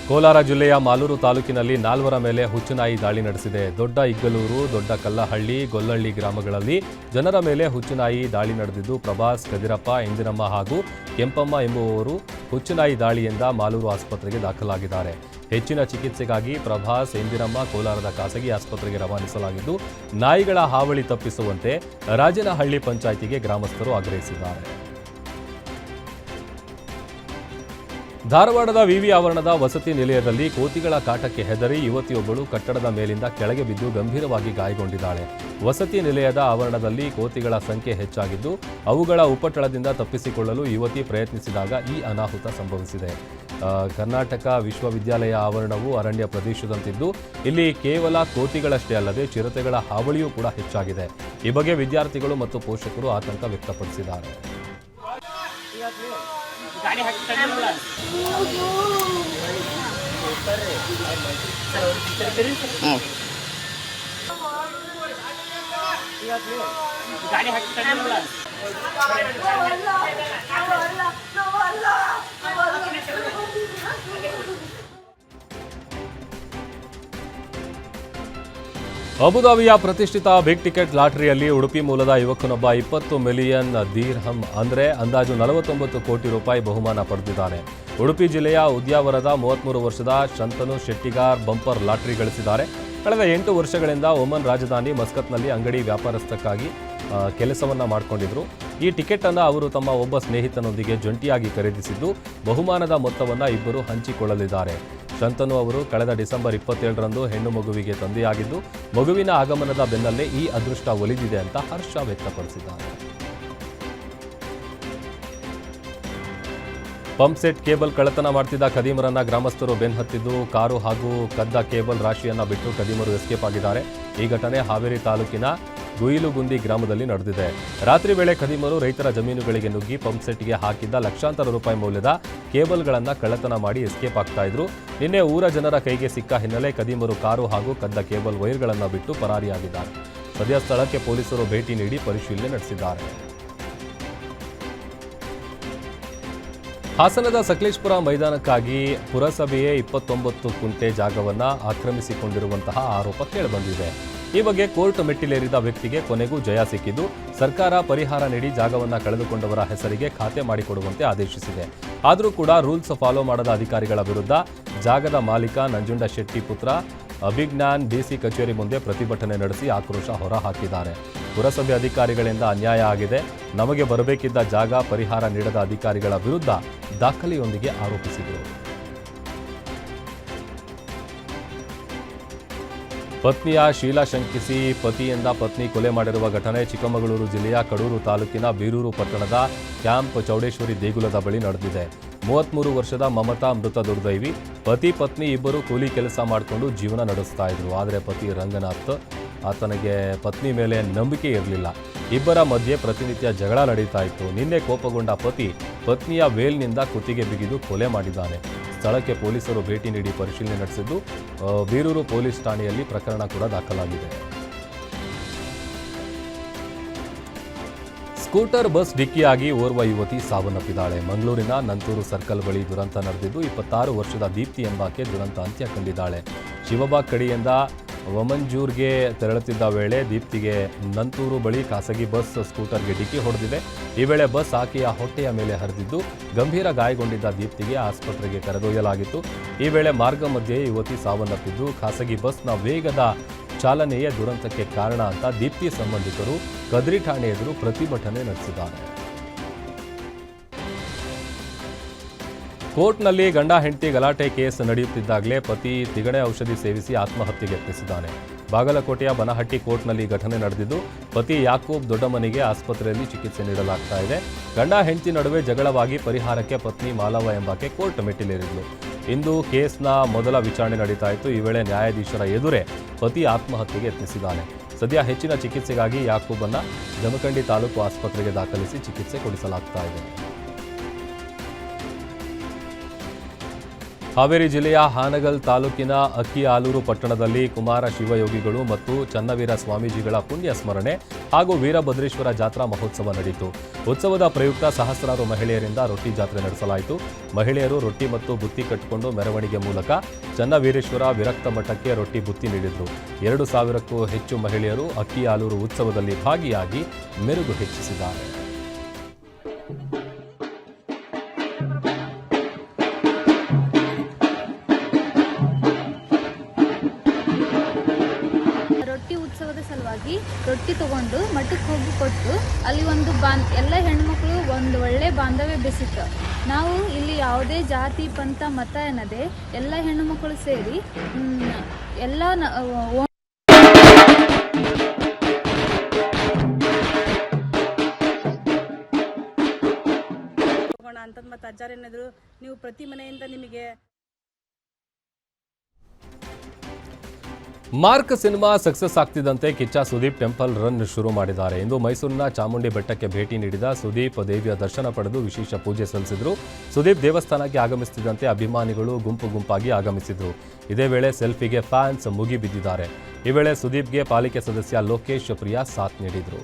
ಕೋಲಾರ ಜಿಲ್ಲೆಯ ಮಾಲೂರು ತಾಲೂಕಿನಲ್ಲಿ 4 ಮೇಲೆ ಹುಚ್ಚುನಾಯಿ ದಾಳಿ ನಡೆಸಿದೆ. ದೊಡ್ಡ ಇಗ್ಗಲೂರು, ದೊಡ್ಡ ಕಲ್ಲಹಳ್ಳಿ, ಗೊಲ್ಲಹಳ್ಳಿ ಗ್ರಾಮಗಳಲ್ಲಿ ಜನರ ಮೇಲೆ ಹುಚ್ಚುನಾಯಿ ದಾಳಿ ನಡೆದಿದ್ದು, ಪ್ರಭಾಸ್, ಕದಿರಪ್ಪ, ಇಂದಿರಮ್ಮ ಹಾಗೂ ಕೆಂಪಮ್ಮ ಎಂಬುವವರು ಹುಚ್ಚುನಾಯಿ ದಾಳಿಯಿಂದ ಮಾಲೂರು ಆಸ್ಪತ್ರೆಗೆ ದಾಖಲಾಗಿದ್ದಾರೆ. ಹೆಚ್ಚಿನ ಚಿಕಿತ್ಸೆಗಾಗಿ ಪ್ರಭಾಸ್, ಇಂದಿರಮ್ಮ ಕೋಲಾರದ ಖಾಸಗಿ ಆಸ್ಪತ್ರೆಗೆ ರವಾನಿಸಲಾಗಿದ್ದು, ನಾಯಿಗಳ ಹಾವಳಿ ತಪ್ಪಿಸುವಂತೆ ರಾಜನಹಳ್ಳಿ ಪಂಚಾಯಿತಿಗೆ ಗ್ರಾಮಸ್ಥರು ಆಗ್ರಹಿಸಿದ್ದಾರೆ. ಧಾರವಾಡದ ವಿವಿ ಆವರಣದ ವಸತಿ ನಿಲಯದಲ್ಲಿ ಕೋತಿಗಳ ಕಾಟಕ್ಕೆ ಹೆದರಿ ಯುವತಿಯೊಬ್ಬಳು ಕಟ್ಟಡದ ಮೇಲಿಂದ ಕೆಳಗೆ ಬಿದ್ದು ಗಂಭೀರವಾಗಿ ಗಾಯಗೊಂಡಿದ್ದಾಳೆ. ವಸತಿ ನಿಲಯದ ಆವರಣದಲ್ಲಿ ಕೋತಿಗಳ ಸಂಖ್ಯೆ ಹೆಚ್ಚಾಗಿದ್ದು, ಅವುಗಳ ಉಪಟಳದಿಂದ ತಪ್ಪಿಸಿಕೊಳ್ಳಲು ಯುವತಿ ಪ್ರಯತ್ನಿಸಿದಾಗ ಈ ಅನಾಹುತ ಸಂಭವಿಸಿದೆ. ಕರ್ನಾಟಕ ವಿಶ್ವವಿದ್ಯಾಲಯ ಆವರಣವು ಅರಣ್ಯ ಪ್ರದೇಶದಂತಿದ್ದು, ಇಲ್ಲಿ ಕೇವಲ ಕೋತಿಗಳಷ್ಟೇ ಅಲ್ಲದೆ ಚಿರತೆಗಳ ಹಾವಳಿಯೂ ಕೂಡ ಹೆಚ್ಚಾಗಿದೆ. ಈ ಬಗ್ಗೆ ವಿದ್ಯಾರ್ಥಿಗಳು ಮತ್ತು ಪೋಷಕರು ಆತಂಕ ವ್ಯಕ್ತಪಡಿಸಿದ್ದಾರೆ. ಗಾಡಿ ಅಬುಧಾಬಿಯ ಪ್ರತಿಷ್ಠಿತ ಬಿಗ್ ಟಿಕೆಟ್ ಲಾಟರಿಯಲ್ಲಿ ಉಡುಪಿ ಮೂಲದ ಯುವಕನೊಬ್ಬ 20 ಮಿಲಿಯನ್ ದಿರ್ಹಂ ಅಂದರೆ ಅಂದಾಜು 49 ಕೋಟಿ ರೂಪಾಯಿ ಬಹುಮಾನ ಪಡೆದಿದ್ದಾನೆ. ಉಡುಪಿ ಜಿಲ್ಲೆಯ ಉದ್ಯಾವರದ 33 ವರ್ಷದ ಶಂತನು ಶೆಟ್ಟಿಗಾರ್ ಬಂಪರ್ ಲಾಟರಿ ಗಳಿಸಿದ್ದಾರೆ. ಕಳೆದ 8 ವರ್ಷಗಳಿಂದ ಒಮನ್ ರಾಜಧಾನಿ ಮಸ್ಕತ್ನಲ್ಲಿ ಅಂಗಡಿ ವ್ಯಾಪಾರಸ್ಥಕ್ಕಾಗಿ ಕೆಲಸವನ್ನ ಮಾಡಿಕೊಂಡಿದ್ರು. ಈ ಟಿಕೆಟ್ ಅನ್ನು ಅವರು ತಮ್ಮ ಒಬ್ಬ ಸ್ನೇಹಿತನೊಂದಿಗೆ ಜಂಟಿಯಾಗಿ ಖರೀದಿಸಿದ್ದು, ಬಹುಮಾನದ ಮೊತ್ತವನ್ನು ಇಬ್ಬರು ಹಂಚಿಕೊಳ್ಳಲಿದ್ದಾರೆ. ಶಂತನು ಅವರು ಕಳೆದ ಡಿಸೆಂಬರ್ 27ರಂದು ಹೆಣ್ಣು ಮಗುವಿಗೆ ತಂದೆಯಾಗಿದ್ದು, ಮಗುವಿನ ಆಗಮನದ ಬೆನ್ನಲ್ಲೇ ಈ ಅದೃಷ್ಟ ಒಲಿದಿದೆ ಅಂತ ಹರ್ಷ ವ್ಯಕ್ತಪಡಿಸಿದ್ದಾರೆ. ಪಂಪ್ ಸೆಟ್ ಕೇಬಲ್ ಕಳ್ಳತನ ಮಾಡ್ತಿದ್ದ ಖದೀಮರನ್ನ ಗ್ರಾಮಸ್ಥರು ಬೆನ್ನಹತ್ತಿದ್ದು, ಕಾರು ಹಾಗೂ ಕದ್ದ ಕೇಬಲ್ ರಾಶಿಯನ್ನ ಬಿಟ್ಟು ಖದೀಮರು ಎಸ್ಕೇಪ್ ಆಗಿದ್ದಾರೆ. ಈ ಘಟನೆ ಹಾವೇರಿ ತಾಲೂಕಿನ ಗುಯಿಲುಗುಂದಿ ಗ್ರಾಮದಲ್ಲಿ ನಡೆದಿದೆ. ರಾತ್ರಿ ವೇಳೆ ಖದೀಮರು ರೈತರ ಜಮೀನುಗಳಿಗೆ ನುಗ್ಗಿ ಪಂಪ್ ಸೆಟ್ಗೆ ಹಾಕಿದ್ದ ಲಕ್ಷಾಂತರ ರೂಪಾಯಿ ಮೌಲ್ಯದ ಕೇಬಲ್ಗಳನ್ನು ಕಳ್ಳತನ ಮಾಡಿ ಎಸ್ಕೇಪ್ ಆಗ್ತಾ ಇದ್ರು. ನಿನ್ನೆ ಊರ ಜನರ ಕೈಗೆ ಸಿಕ್ಕ ಹಿನ್ನೆಲೆ ಖದೀಮರು ಕಾರು ಹಾಗೂ ಕದ್ದ ಕೇಬಲ್ ವೈರ್ಗಳನ್ನು ಬಿಟ್ಟು ಪರಾರಿಯಾಗಿದ್ದಾರೆ. ಸದ್ಯ ಸ್ಥಳಕ್ಕೆ ಪೊಲೀಸರು ಭೇಟಿ ನೀಡಿ ಪರಿಶೀಲನೆ ನಡೆಸಿದ್ದಾರೆ. ಹಾಸನದ ಸಕಲೇಶಪುರ ಮೈದಾನಕ್ಕಾಗಿ ಪುರಸಭೆಯೇ 29 ಕುಂಟೆ ಜಾಗವನ್ನು ಆಕ್ರಮಿಸಿಕೊಂಡಿರುವಂತಹ ಆರೋಪ ಕೇಳಿಬಂದಿದೆ. ಈ ಬಗ್ಗೆ ಕೋರ್ಟ್ ಮೆಟ್ಟಿಲೇರಿದ ವ್ಯಕ್ತಿಗೆ ಕೊನೆಗೂ ಜಯ ಸಿಕ್ಕಿದ್ದು, ಸರ್ಕಾರ ಪರಿಹಾರ ನೀಡಿ ಜಾಗವನ್ನು ಕಳೆದುಕೊಂಡವರ ಹೆಸರಿಗೆ ಖಾತೆ ಮಾಡಿಕೊಡುವಂತೆ ಆದೇಶಿಸಿದೆ. ಆದರೂ ಕೂಡ ರೂಲ್ಸ್ ಫಾಲೋ ಮಾಡದ ಅಧಿಕಾರಿಗಳ ವಿರುದ್ಧ ಜಾಗದ ಮಾಲೀಕ ನಂಜುಂಡ ಶೆಟ್ಟಿ ಪುತ್ರ ಅಭಿಜ್ಞಾನ್ ಡಿಸಿ ಕಚೇರಿ ಮುಂದೆ ಪ್ರತಿಭಟನೆ ನಡೆಸಿ ಆಕ್ರೋಶ ಹೊರಹಾಕಿದ್ದಾರೆ. ಪುರಸಭೆ ಅಧಿಕಾರಿಗಳಿಂದ ಅನ್ಯಾಯ ಆಗಿದೆ, ನಮಗೆ ಬರಬೇಕಿದ್ದ ಜಾಗ ಪರಿಹಾರ ನೀಡದ ಅಧಿಕಾರಿಗಳ ವಿರುದ್ಧ ದಾಖಲೆಯೊಂದಿಗೆ ಆರೋಪಿಸಿದರು. ಪತ್ನಿಯ ಶೀಲ ಶಂಕಿಸಿ ಪತಿಯಿಂದ ಪತ್ನಿ ಕೊಲೆ ಮಾಡಿರುವ ಘಟನೆ ಚಿಕ್ಕಮಗಳೂರು ಜಿಲ್ಲೆಯ ಕಡೂರು ತಾಲೂಕಿನ ಬೀರೂರು ಪಟ್ಟಣದ ಕ್ಯಾಂಪ್ ಚೌಡೇಶ್ವರಿ ದೇಗುಲದ ಬಳಿ ನಡೆದಿದೆ. 33 ವರ್ಷದ ಮಮತಾ ಮೃತ ದುರ್ದೈವಿ. ಪತಿ ಪತ್ನಿ ಇಬ್ಬರು ಕೂಲಿ ಕೆಲಸ ಮಾಡಿಕೊಂಡು ಜೀವನ ನಡೆಸ್ತಾ ಇದ್ರು. ಆದರೆ ಪತಿ ರಂಗನಾಥ್ ಆತನಿಗೆ ಪತ್ನಿ ಮೇಲೆ ನಂಬಿಕೆ ಇರಲಿಲ್ಲ. ಇಬ್ಬರ ಮಧ್ಯೆ ಪ್ರತಿನಿತ್ಯ ಜಗಳ ನಡೀತಾ ಇತ್ತು. ನಿನ್ನೆ ಕೋಪಗೊಂಡ ಪತಿ ಪತ್ನಿಯ ವೇಲ್ನಿಂದ ಕುತ್ತಿಗೆ ಬಿಗಿದು ಕೊಲೆ ಮಾಡಿದ್ದಾನೆ. ಸ್ಥಳಕ್ಕೆ ಪೊಲೀಸರು ಭೇಟಿ ನೀಡಿ ಪರಿಶೀಲನೆ ನಡೆಸಿದ್ದು, ಬೀರೂರು ಪೊಲೀಸ್ ಠಾಣೆಯಲ್ಲಿ ಪ್ರಕರಣ ಕೂಡ ದಾಖಲಾಗಿದೆ. ಸ್ಕೂಟರ್ ಬಸ್ ಡಿಕ್ಕಿಯಾಗಿ ಓರ್ವ ಯುವತಿ ಸಾವನ್ನಪ್ಪಿದ್ದಾಳೆ. ಮಂಗಳೂರಿನ ನಂತೂರು ಸರ್ಕಲ್ ಬಳಿ ದುರಂತ ನಡೆದಿದ್ದು, 26 ವರ್ಷದ ದೀಪ್ತಿ ಎಂಬಾಕೆ ದುರಂತ ಅಂತ್ಯ ಕಂಡಿದ್ದಾಳೆ. ಶಿವಬಾಗ್ ಕಡೆಯಿಂದ ವಮಂಜೂರ್ಗೆ ತೆರಳುತ್ತಿದ್ದ ವೇಳೆ ದೀಪ್ತಿಗೆ ನಂತೂರು ಬಳಿ ಖಾಸಗಿ ಬಸ್ ಸ್ಕೂಟರ್ಗೆ ಡಿಕ್ಕಿ ಹೊಡೆದಿದೆ. ಈ ವೇಳೆ ಬಸ್ ಆಕೆಯ ಹೊಟ್ಟೆಯ ಮೇಲೆ ಹರಿದಿದ್ದು, ಗಂಭೀರ ಗಾಯಗೊಂಡಿದ್ದ ದೀಪ್ತಿಗೆ ಆಸ್ಪತ್ರೆಗೆ ಕರೆದೊಯ್ಯಲಾಗಿತ್ತು. ಈ ವೇಳೆ ಮಾರ್ಗ ಮಧ್ಯೆ ಯುವತಿ ಸಾವನ್ನಪ್ಪಿದ್ದು, ಖಾಸಗಿ ಬಸ್ನ ವೇಗದ ಚಾಲನೆಯೇ ದುರಂತಕ್ಕೆ ಕಾರಣ ಅಂತ ದೀಪ್ತಿ ಸಂಬಂಧಿಕರು ಕದ್ರಿ ಠಾಣೆ ಎದುರು ಪ್ರತಿಭಟನೆ ನಡೆಸಿದ್ದಾರೆ. ಕೋರ್ಟ್ನಲ್ಲಿ ಗಂಡ ಹೆಂಡತಿ ಗಲಾಟೆ ಕೇಸ್ ನಡೆಯುತ್ತಿದ್ದಾಗಲೇ ಪತಿ ತಿಗಣೆ ಔಷಧಿ ಸೇವಿಸಿ ಆತ್ಮಹತ್ಯೆಗೆ ಯತ್ನಿಸಿದ್ದಾನೆ. ಬಾಗಲಕೋಟೆಯ ಬನಹಟ್ಟಿ ಕೋರ್ಟ್ನಲ್ಲಿ ಘಟನೆ ನಡೆದಿದ್ದು, ಪತಿ ಯಾಕೂಬ್ ದೊಡ್ಡಮನಿಗೆ ಆಸ್ಪತ್ರೆಯಲ್ಲಿ ಚಿಕಿತ್ಸೆ ನೀಡಲಾಗ್ತಾ ಇದೆ. ಗಂಡ ಹೆಂಡತಿ ನಡುವೆ ಜಗಳವಾಗಿ ಪರಿಹಾರಕ್ಕೆ ಪತ್ನಿ ಮಾಲವ ಎಂಬಾಕೆ ಕೋರ್ಟ್ ಮೆಟ್ಟಿಲೇರಿದ್ಲು. ಇಂದು ಕೇಸ್ನ ಮೊದಲ ವಿಚಾರಣೆ ನಡೀತಾ ಇತ್ತು. ಈ ವೇಳೆ ನ್ಯಾಯಾಧೀಶರ ಎದುರೇ ಪತಿ ಆತ್ಮಹತ್ಯೆಗೆ ಯತ್ನಿಸಿದ್ದಾನೆ. ಸದ್ಯ ಹೆಚ್ಚಿನ ಚಿಕಿತ್ಸೆಗಾಗಿ ಯಾಕೂಬನ್ನ ಜಮಖಂಡಿ ತಾಲೂಕು ಆಸ್ಪತ್ರೆಗೆ ದಾಖಲಿಸಿ ಚಿಕಿತ್ಸೆ ಕೊಡಿಸಲಾಗ್ತಾ ಇದೆ. ಹಾವೇರಿ ಜಿಲ್ಲೆಯ ಹಾನಗಲ್ ತಾಲೂಕಿನ ಅಕ್ಕಿಆಲೂರು ಪಟ್ಟಣದಲ್ಲಿ ಕುಮಾರ ಶಿವಯೋಗಿಗಳು ಮತ್ತು ಚನ್ನವೀರ ಸ್ವಾಮೀಜಿಗಳ ಪುಣ್ಯ ಸ್ಮರಣೆ ಹಾಗೂ ವೀರಭದ್ರೇಶ್ವರ ಜಾತ್ರಾ ಮಹೋತ್ಸವ ನಡೆಯಿತು. ಉತ್ಸವದ ಪ್ರಯುಕ್ತ ಸಹಸ್ರಾರು ಮಹಿಳೆಯರಿಂದ ರೊಟ್ಟಿ ಜಾತ್ರೆ ನಡೆಸಲಾಯಿತು. ಮಹಿಳೆಯರು ರೊಟ್ಟಿ ಮತ್ತು ಬುತ್ತಿ ಕಟ್ಟಿಕೊಂಡು ಮೆರವಣಿಗೆ ಮೂಲಕ ಚನ್ನವೀರೇಶ್ವರ ವಿರಕ್ತ ಮಠಕ್ಕೆ ರೊಟ್ಟಿ ಬುತ್ತಿ ನೀಡಿದರು. 2,000ಕ್ಕೂ ಹೆಚ್ಚು ಮಹಿಳೆಯರು ಅಕ್ಕಿಆಲೂರು ಉತ್ಸವದಲ್ಲಿ ಭಾಗಿಯಾಗಿ ಮೆರುಗು ಹೆಚ್ಚಿಸಿದ್ದಾರೆ. ರೊಟ್ಟಿ ಉತ್ಸವದ ಸಲುವಾಗಿ ರೊಟ್ಟಿ ತಗೊಂಡು ಮಠಕ್ಕೆ ಹೋಗಿ ಕೊಟ್ಟು ಅಲ್ಲಿ ಒಂದು ಎಲ್ಲ ಹೆಣ್ಮಕ್ಳು ಒಂದು ಒಳ್ಳೆ ಬಾಂಧವ್ಯ ಬೆಸಿತ್ತು. ನಾವು ಇಲ್ಲಿ ಯಾವುದೇ ಜಾತಿ ಪಂಥ ಮತ ಎನ್ನದೆ ಎಲ್ಲ ಹೆಣ್ಣುಮಕ್ಕಳು ಸೇರಿ ಎಲ್ಲ ಅಂತದ್ ಮತ್ತೆ ಅಜ್ಜಾರ ಏನಾದ್ರು ನೀವು ಪ್ರತಿ ಮನೆಯಿಂದ ನಿಮಗೆ ಮಾರ್ಕ್ ಸಿನಿಮಾ ಸಕ್ಸಸ್ ಆಗ್ತಿದ್ದಂತೆ ಕಿಚ್ಚ ಸುದೀಪ್ ಟೆಂಪಲ್ ರನ್ ಶುರು ಮಾಡಿದ್ದಾರೆ. ಇಂದು ಮೈಸೂರಿನ ಚಾಮುಂಡಿ ಬೆಟ್ಟಕ್ಕೆ ಭೇಟಿ ನೀಡಿದ ಸುದೀಪ್ ದೇವಿಯ ದರ್ಶನ ಪಡೆದು ವಿಶೇಷ ಪೂಜೆ ಸಲ್ಲಿಸಿದರು. ಸುದೀಪ್ ದೇವಸ್ಥಾನಕ್ಕೆ ಆಗಮಿಸುತ್ತಿದ್ದಂತೆ ಅಭಿಮಾನಿಗಳು ಗುಂಪು ಗುಂಪಾಗಿ ಆಗಮಿಸಿದ್ರು. ಇದೇ ವೇಳೆ ಸೆಲ್ಫಿಗೆ ಫ್ಯಾನ್ಸ್ ಮುಗಿಬಿದ್ದಿದ್ದಾರೆ. ಈ ವೇಳೆ ಸುದೀಪ್ಗೆ ಪಾಲಿಕೆ ಸದಸ್ಯ ಲೋಕೇಶ್ ಪ್ರಿಯಾ ಸಾಥ್ ನೀಡಿದರು.